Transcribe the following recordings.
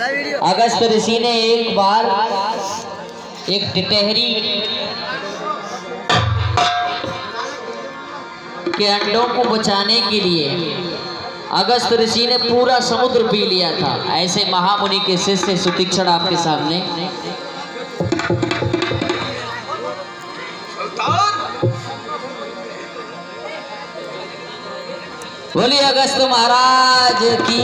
अगस्त ऋषि ने एक बार एक टिटहरी के अंडों को बचाने के लिए अगस्त ऋषि ने पूरा समुद्र पी लिया था। ऐसे महामुनि के शिष्य सुतीक्षण आपके सामने। बोलिए अगस्त महाराज की।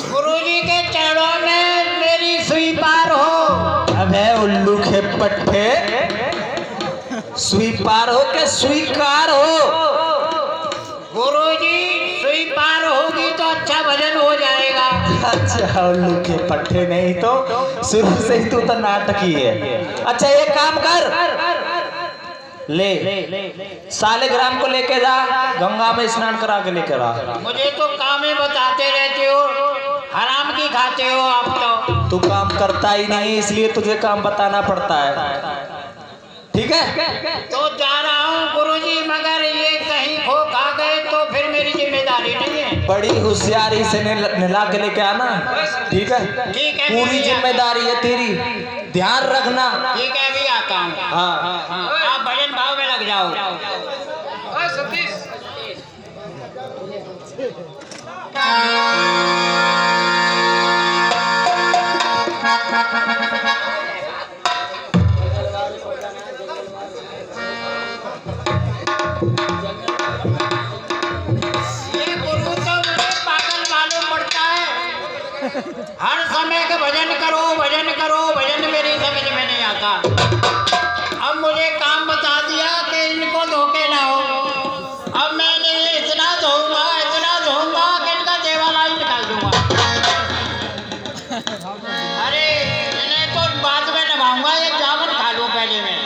गुरुजी के चरणों में मेरी स्वीकार हो। अबे उल्लू के पट्टे, स्वीकार हो के स्वीकार हो? गुरुजी स्वीकार होगी तो अच्छा भजन हो जाएगा। अच्छा उल्लू के पट्टे, नहीं तो शुरू से ही तू तो नाटकी है। अच्छा एक काम कर, ले सालिग्राम को लेके जा, गंगा में स्नान करा के लेकर आ। मुझे तो काम ही बताते रहते हो, हराम की खाते हो आप तो। तू काम करता ही नहीं, इसलिए तुझे काम बताना पड़ता है। ठीक है तो जा रहा हूँ गुरुजी, मगर ये कहीं खो खा गए तो फिर मेरी जिम्मेदारी नहीं है। बड़ी होशियारी से नहला के लेके आना। ठीक है, पूरी जिम्मेदारी है तेरी, ध्यान रखना। ठीक है, अभी आता हूँ। हाँ आप भजन भाव में लग जाओ। ये गुरु तो मुझे पागल मालूम पड़ता है। हर समय का भजन करो भजन करो, भजन मेरी समझ में नहीं आता। अब मुझे काम बता दिया कि इनको धोखे ना हो। अब मैंने इतना धोऊंगा कि इनका देवाला ही निकाल दूंगा। अरे इन्हें तो बाद में नभाऊंगा, ये जामुन खा लूं पहले में।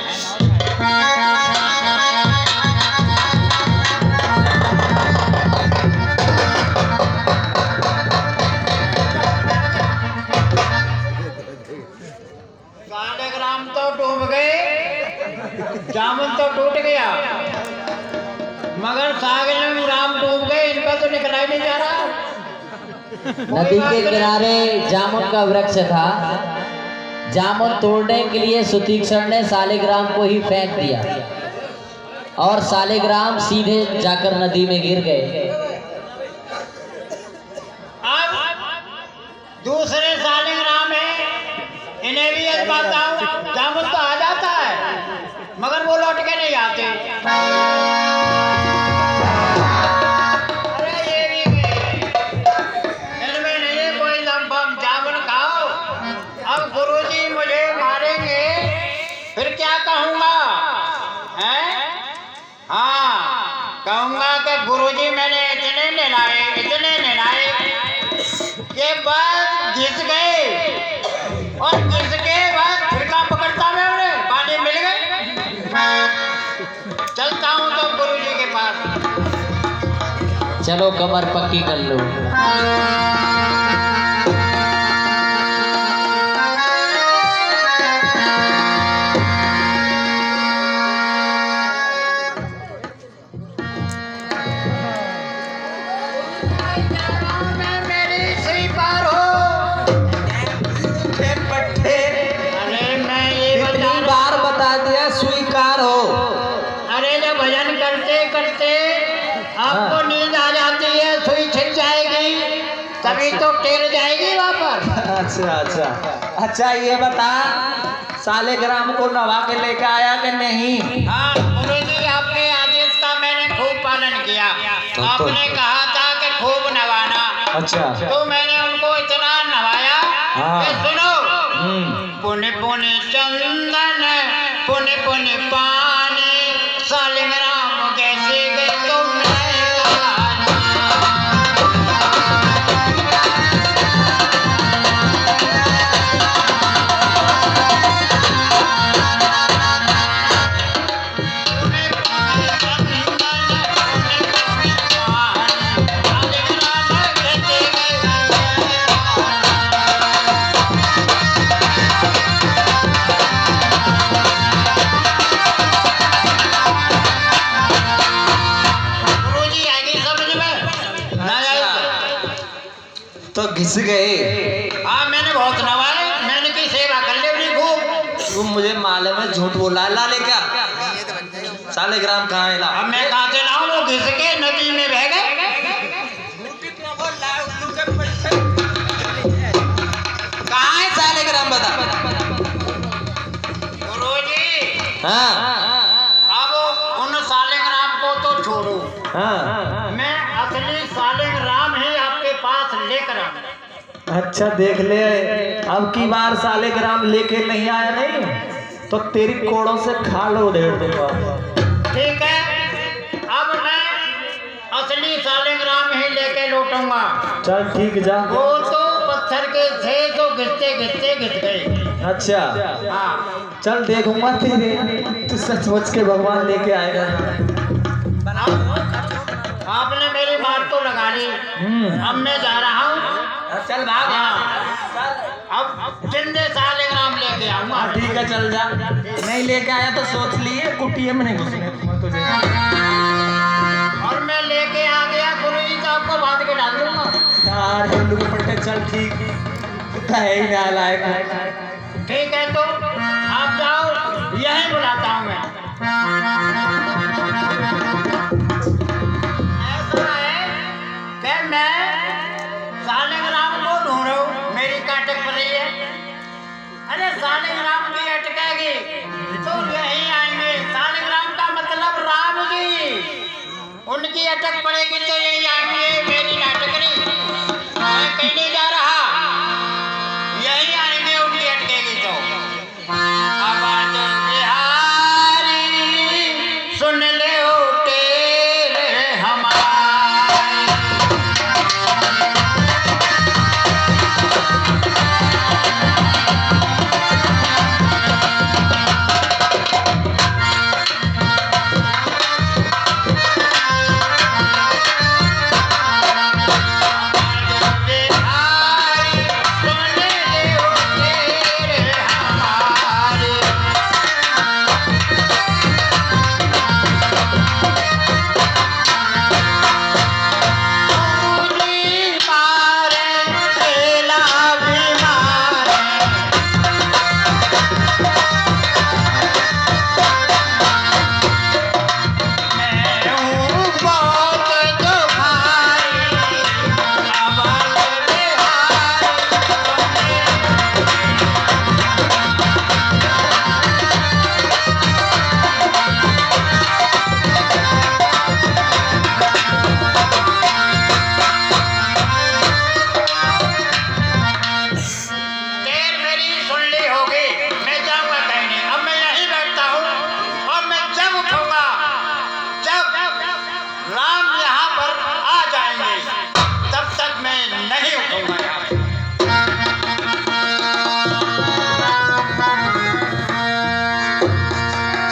सालिग्राम तो डूब गए, जामुन तो टूट गया, मगर सालिग्राम डूब गए, इनका तो निकला ही नहीं जा रहा। नदी के किनारे जामुन का वृक्ष था। जामुन तोड़ने के लिए सुतीक्षण ने सालिग्राम को ही फेंक दिया और सालिग्राम सीधे जाकर नदी में गिर गए। अब दूसरे सालिग्राम है, इन्हें भी बताता हूँ। जामुन तो आ जाता है मगर वो लौट के नहीं आते। अरे ये भी इनमें नहीं है कोई लंबम। जामुन खाओ। अब गुरुजी मुझे मारेंगे फिर क्या कहूँगा? हैं? हाँ, कहूँगा कि गुरुजी मैंने इतने नहलाए के बाद घिस गए, और घिस के बाद फिरका पकड़ता मैं उन्हें, पानी मिल गए। चलता हूँ तो गुरुजी के पास। चलो कमर पक्की कर लो। स्वीकार हो। अरे जब भजन करते करते आपको नींद आ जाती है, सुई छिप जाएगी, तभी तो टेर जाएगी वापस। अच्छा ये बता, सालिग्राम को नवा के लेके आया कि नहीं? हाँ गुरुजी, आपके आदेश का मैंने खूब पालन किया। आपने कहा था कि खूब नवाना। अच्छा, तो मैंने उनको इतना नवाया कि सुनो, पुण्य पुण्य चंदन पुण्य पुण्य पानी, सालिग्राम कैसे गए तुम तो घिस गए। हाँ मैंने बहुत नवाए, मैंने की सेवा कर ले अपनी खूब। तुम मुझे मालूम है झूठ बोला। ला ले क्या सालेग्राम कहाँ है? ला। अब मैं कहाँ से लाऊं? वो घिस के नदी में बह गए। कहाँ है सालेग्राम बता। गुरुजी हाँ अब उन सालिग्राम को तो छोड़ो, हाँ। मैं असली सालिग्राम ही आपके पास लेकर आऊंगा। अच्छा देख ले, अब की बार सालेग्राम लेके नहीं आया नहीं तो तेरी कोड़ों से खाल उधेड़ दूंगा। ठीक है, अब मैं असली सालिग्राम ही लेके लौटूंगा। चल ठीक जा। वो तो पत्थर के थे तो घिसते घिसते घिस गए। अच्छा हाँ चल देखूंगा तेरे, तू सचमुच के भगवान लेके आएगा। आपने मेरी बात तो लगा ली। अब मैं जा रहा हूँ। चल भाग। अब जिंदे सालिग्राम लेके आऊंगा। ठीक है चल जा। नहीं लेके आया तो सोच लिए कुटिया में नहीं घुसेंगे तुझे। और मैं लेके आ गया गुरुजी तो आपको बांध के डाल दूंगा। यार हिंदू के पट्टे चल ठीक है ही ना लायक। ठीक है तो आप जाओ, यही बुलाता हूँ मैं। ऐसा है कि मैं सालिग्राम को ढूंढ रहा हूँ, मेरी काटक पर रही है। अरे सालिग्राम की अटकेगी तो यही आएंगे। सालिग्राम का मतलब राम जी, उनकी अटक पड़ेगी तो यही आएंगे। मेरी नाटकरी मैं कहीं नहीं जा रहा, यही आएंगे उनकी अटकेगी तो। आवाज बिहारी सुन ले ओ तेरे हमारे।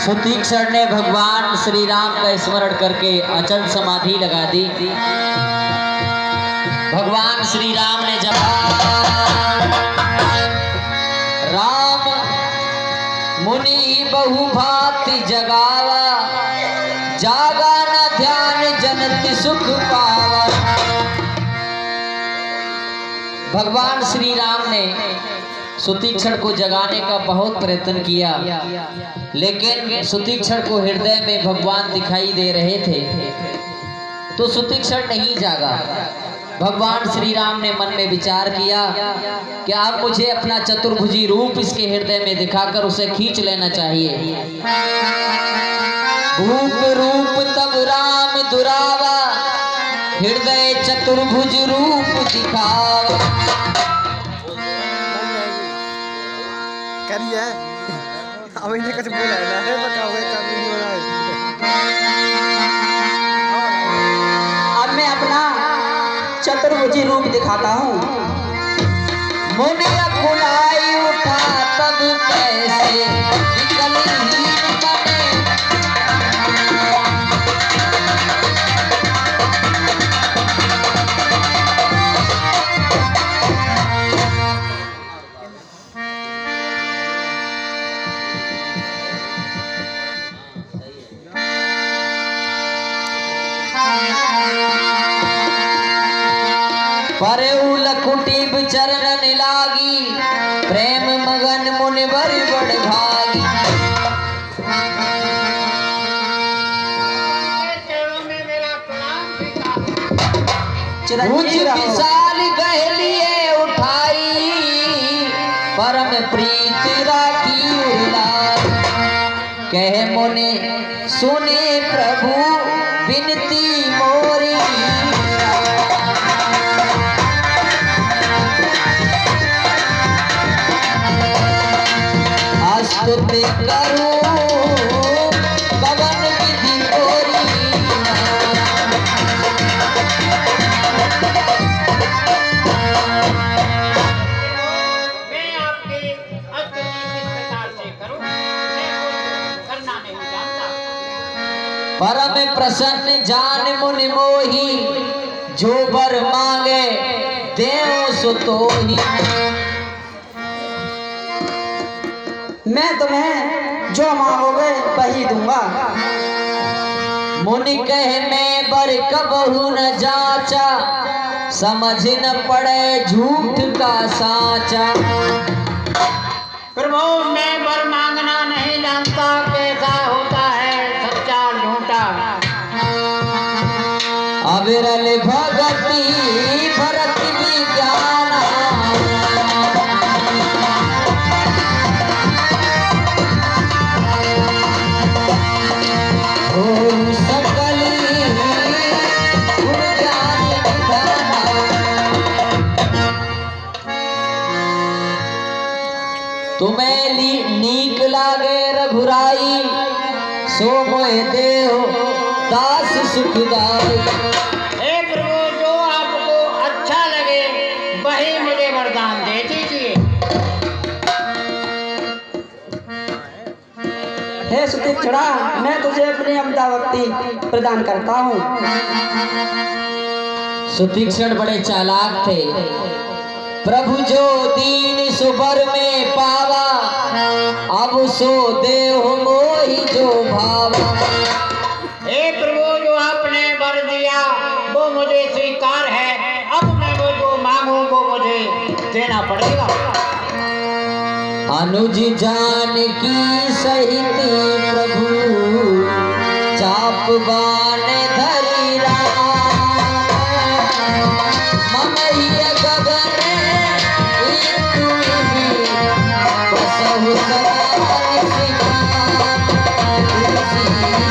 सुतीक्षण ने भगवान श्री राम का स्मरण करके अचल समाधि लगा दी। भगवान श्री राम ने जब राम मुनि बहुभांति जगावा, जागा न ध्यान जनति सुख पावा। भगवान श्री राम ने सुतीक्षण को जगाने का बहुत प्रयत्न किया, लेकिन सुतीक्षण को हृदय में भगवान दिखाई दे रहे थे तो सुतीक्षण नहीं जागा। भगवान श्री राम ने मन में विचार किया कि अब मुझे अपना चतुर्भुजी रूप इसके हृदय में दिखाकर उसे खींच लेना चाहिए। भूप रूप तब राम दुरावा, हृदय चतुर्भुज रूप दिखावा। करिए अब इन्हें कुछ बोला है ना, बताओ अब मैं अपना चतुर्भुजी रूप दिखाता हूँ। मुनि अकुलाई उठा तब कैसे विकलहीन बने। परऊ लख कुटीब चरणन लागी, प्रेम मगन मुनिवर बड़ भागी। चरणों में मेरा प्रणाम उच्च विशाल गहलिए उठाई, परम प्रीति राखी उड़ाई। कह मुनि सुने प्रभु विनती मोरी, स्तुति करूं कवन विधि तोरी। मैं आपकी स्तुति किस प्रकार से करूं? मैं कुछ करना नहीं जानता। परम प्रसन्न जान मुनि मोही, जो बर मांगे देव सुतोही। मैं तुम्हें जो मांगोगे वही दूंगा। मुनि कहे मैं बर कबहू न जाचा, समझ न पड़े झूठ का साचा। प्रभु मैं वर मांगना नहीं जानता, कैसा होता है सच्चा झूठा। अविरल भगति भरत विज्ञान, तुम्हें नीक लागे रघुराई, सो मोहि देहो दास सुखदाई। हे प्रभु जो आपको अच्छा लगे वही मुझे वरदान दे दीजिए। हे सुतीक्षणा, मैं तुझे अपनी अमदा भक्ति प्रदान करता हूँ। सुतीक्षण बड़े चालाक थे। प्रभु जो दीन सुबर में पावा, अब सो देह मोहि जो भावा। हे प्रभु जो आपने वर दिया वो मुझे स्वीकार है, अब मैं वो जो मांगू वो मुझे देना पड़ेगा। अनुज जानकी सहित प्रभु, चाप बाण धरि राम। ममहिय गगन एक तुहि, बसहु समान सिधाम।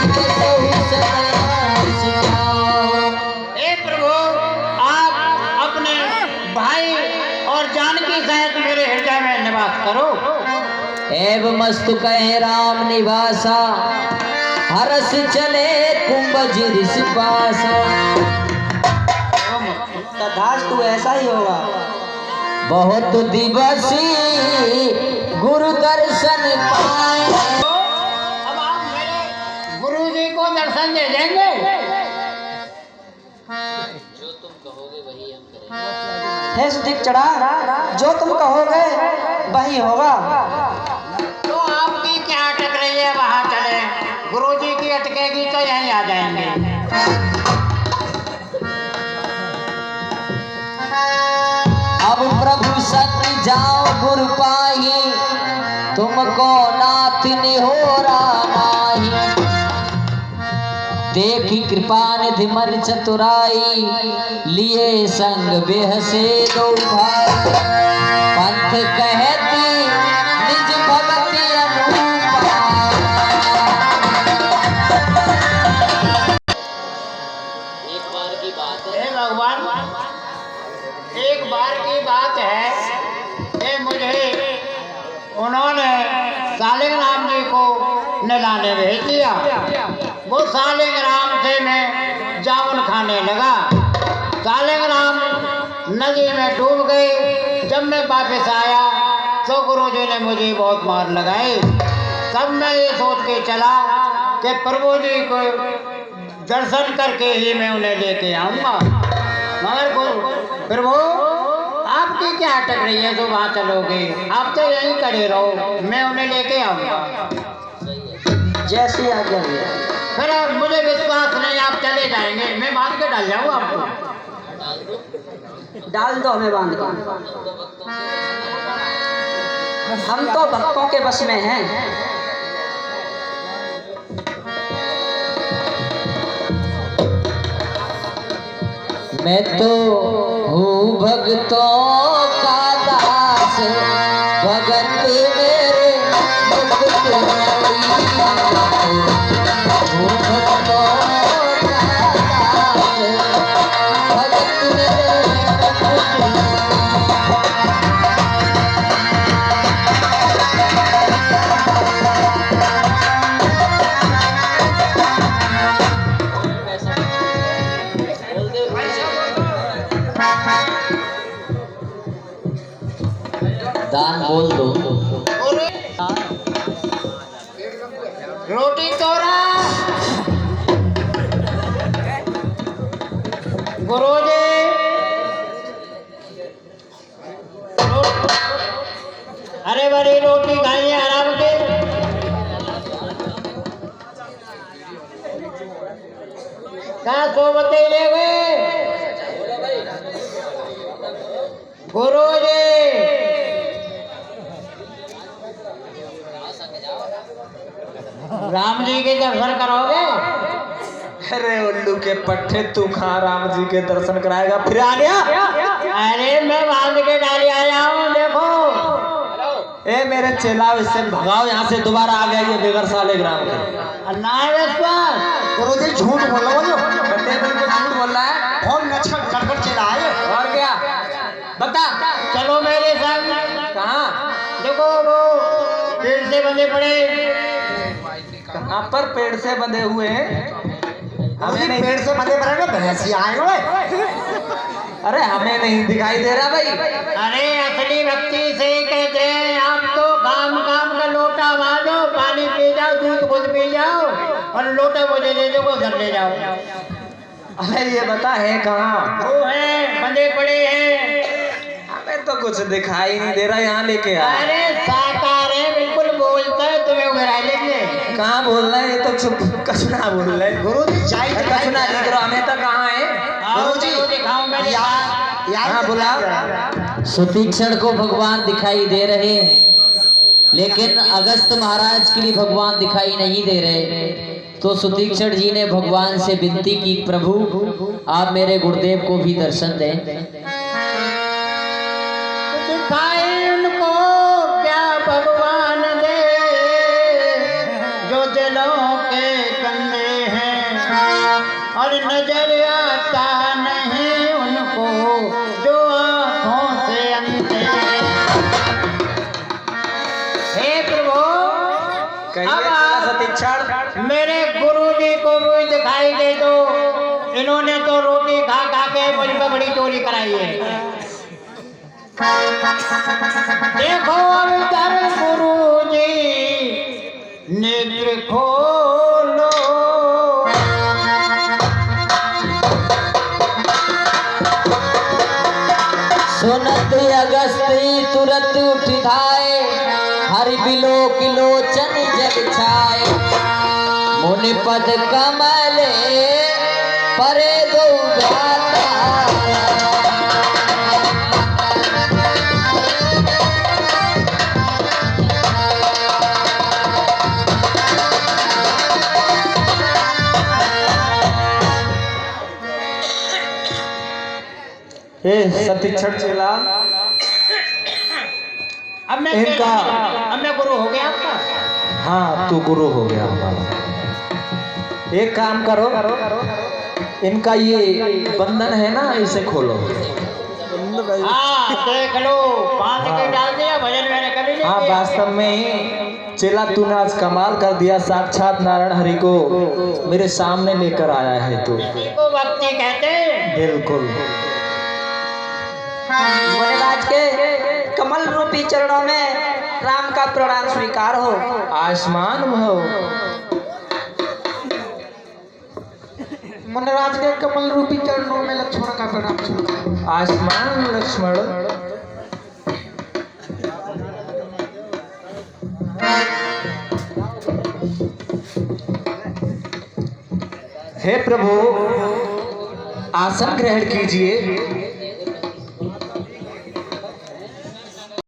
बसहु समान सिधाम। हे प्रभु आप अपने भाई और जानकी सहित मेरे हृदय में निवास करो। एवं मस्तु कहे राम निवासा, हरस चले कुंभज ऋषि पासा। तथास्तु ऐसा ही होगा। बहुत दिवसी गुरु दर्शन पाए। अब आप मेरे गुरु जी को दर्शन दे देंगे। जो तुम कहोगे वही हम करेंगे। हे सुतीक्षणा, जो तुम कहोगे वही होगा। तो आपकी क्या अटक रही है, वहाँ चले। गुरु जी की अटकेगी तो यहीं आ जाएंगे। अब प्रभु सत्य जाओ गुरु पाही, तुमको नाथ निहोरा नाही। देखी कृपा निधि मन चतुराई, लिए संग बेहसे दो भाई। पंथ कहती निज भगति अनुपा, एक बार की बात है। हे भगवान, एक बार की बात है कि मुझे उन्होंने सालिग्राम जी को नहलाने भेज दिया। वो सालिग्राम से मैं जामुन खाने लगा। सालिग्राम नदी में डूब गई। जब मैं वापस आया तो गुरुजी ने मुझे बहुत मार लगाई। तब मैं ये सोच के चला कि प्रभु जी को दर्शन करके ही मैं उन्हें लेके आऊँगा। मगर प्रभु आपकी क्या अटक रही है जो वहाँ चलोगे? आप तो यहीं खड़े रहो, मैं उन्हें लेके आऊँगा। जैसी आज्ञा भैया। फिर अब मुझे विश्वास नहीं आप चले जाएंगे, मैं बांध के डाल जाऊँ आपको। डाल दो हमें बांध के, हम तो भक्तों के बस में हैं। मैं तो हूँ भक्तों का दास, भगत मेरे मुकुट मणि। हूँ भक्तों का दास, भगत मेरे मुकुट मणि। दान बोल दो। रोटी तोरा गुरुजी, अरे बड़ी रोटी खाइए आराम से। कहाँ सोबते ले गए गुरुजी? राम जी के दर्शन करोगे? अरे उल्लू के पट्टे, तू कहाँ राम जी के दर्शन कराएगा? फिर आ गया? अरे मैं बांध के डाली आया हूँ, देखो। ए मेरे चेला, इससे भगाओ यहाँ से, दोबारा आ गया ये बेगर सालेग्राम के। गुरुजी झूठ बोल रहा हो, बट्टे बिल्कुल झूठ बोल रहा है। बहुत नच्छा गड़बड़ चला है। और क्या बता? चलो मेरे संग। कहाँ? देखो वो पेड़ से बंधे पड़े। कहाँ पर पेड़ से बंधे हुए हैं? हमें नहीं, पेड़ से बंधे पड़े ना, भैंसी आए हुए। अरे हमें नहीं दिखाई दे रहा भाई। अरे असली भक्ति से कहते हैं, आप तो काम काम का लोटा बांधो, पानी पी जाओ, दूध खुद पी जाओ और लोटा मुझे दे दो, वो घर ले जाओ। अरे ये बता है कहाँ? वो है बंधे पड़े हैं। हमें तो कुछ दिखाई नहीं दे रहा, यहाँ लेके आ। अरे साकार है, बिल्कुल बोलता है, तुम्हें उगरा लेंगे। कहाँ बोल रहे हैं? ये तो चुप कचना बोल रहे हैं। गुरुजी जाई कचना दिख रहा, हमें तो कहाँ है? गुरुजी दिखाओ मेरे हाँ बुला। सुतीक्षण को भगवान दिखाई दे रहे हैं, लेकिन अगस्त महाराज के लिए भगवान दिखाई नहीं दे रहे। तो सुतीक्षण जी ने भगवान से विनती की, प्रभु आप मेरे गुरुदेव को भी दर्शन दें। दिखाए उनको क्या भगवान दे, जो दिलों के कंधे हैं, और नजर आता नहीं उनको जो आंखों से अंधे हैं। हे प्रभु, अब मेरे गुरुजी को भी दिखाई दे दो। इन्होंने तो रोटी खा खा के मुझ पे बड़ी चोरी कराई है। देखो अवतार गुरुजी, नेत्र खोलो। सुनत अगस्ती तुरंत उठ धाए, हरि बिलो किलोचन जग छाए। मुनि पद कमले परे दो भ्राता। सतीक्षण चेला, अब मैं गुरु हो गया आपका। हाँ तू गुरु हो गया हमारा। एक काम करो, इनका ये बंधन है ना, इसे खोलो। हाँ देख लो, बांध के डाल दिया, भजन मैंने कर लिया। हाँ वास्तव में ही चेला तूने आज कमाल कर दिया, साक्षात नारायण हरि को मेरे सामने लेकर आया है तू। को भक्ति कहते हैं। बिल्कुल। मुनिराज के कमल रूपी चरणों में राम का प्रणाम स्वीकार हो। आसमान में हो। मुनिराज के कमल रूपी चरणों में लक्ष्मण का प्रणाम स्वीकार। आसमान लक्ष्मण। हे प्रभु, आसन ग्रहण कीजिए।